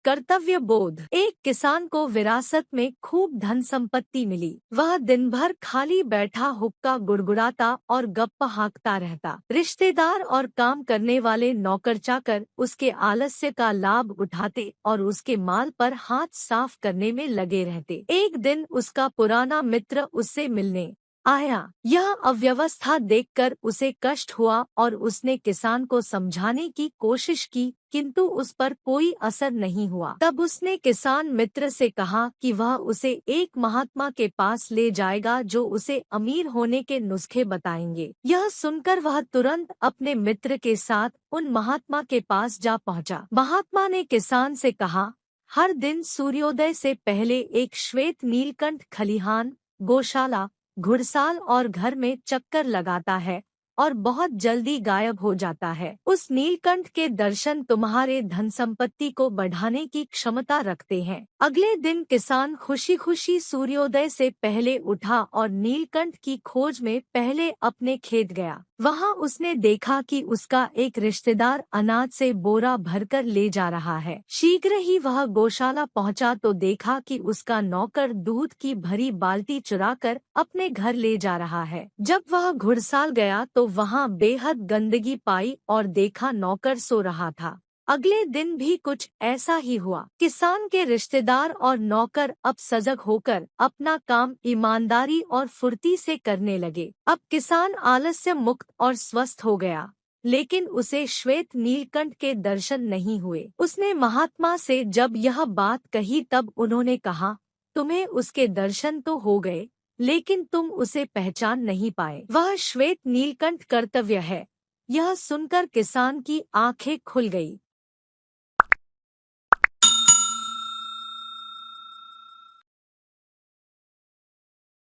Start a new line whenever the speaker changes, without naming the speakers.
कर्तव्य बोध। एक किसान को विरासत में खूब धन संपत्ति मिली। वह दिन भर खाली बैठा हुक्का गुड़गुड़ाता और गप्पा हाँकता रहता। रिश्तेदार और काम करने वाले नौकर चाकर उसके आलस्य का लाभ उठाते और उसके माल पर हाथ साफ करने में लगे रहते। एक दिन उसका पुराना मित्र उससे मिलने आया। यह अव्यवस्था देखकर उसे कष्ट हुआ और उसने किसान को समझाने की कोशिश की, किंतु उस पर कोई असर नहीं हुआ। तब उसने किसान मित्र से कहा कि वह उसे एक महात्मा के पास ले जाएगा जो उसे अमीर होने के नुस्खे बताएंगे। यह सुनकर वह तुरंत अपने मित्र के साथ उन महात्मा के पास जा पहुंचा। महात्मा ने किसान से कहा, हर दिन सूर्योदय से पहले एक श्वेत नीलकंठ खलिहान, गौशाला, घुड़साल और घर में चक्कर लगाता है और बहुत जल्दी गायब हो जाता है। उस नीलकंठ के दर्शन तुम्हारे धन संपत्ति को बढ़ाने की क्षमता रखते हैं। अगले दिन किसान खुशी खुशी सूर्योदय से पहले उठा और नीलकंठ की खोज में पहले अपने खेत गया। वहां उसने देखा कि उसका एक रिश्तेदार अनाज से बोरा भरकर ले जा रहा है। शीघ्र ही वह गौशाला पहुंचा तो देखा कि उसका नौकर दूध की भरी बाल्टी चुराकर अपने घर ले जा रहा है। जब वह घुड़साल गया तो वहां बेहद गंदगी पाई और देखा नौकर सो रहा था। अगले दिन भी कुछ ऐसा ही हुआ। किसान के रिश्तेदार और नौकर अब सजग होकर अपना काम ईमानदारी और फुर्ती से करने लगे। अब किसान आलस्य मुक्त और स्वस्थ हो गया, लेकिन उसे श्वेत नीलकंठ के दर्शन नहीं हुए। उसने महात्मा से जब यह बात कही तब उन्होंने कहा, तुम्हें उसके दर्शन तो हो गए, लेकिन तुम उसे पहचान नहीं पाए। वह श्वेत नीलकंठ कर्तव्य है। यह सुनकर किसान की आंखें खुल गई।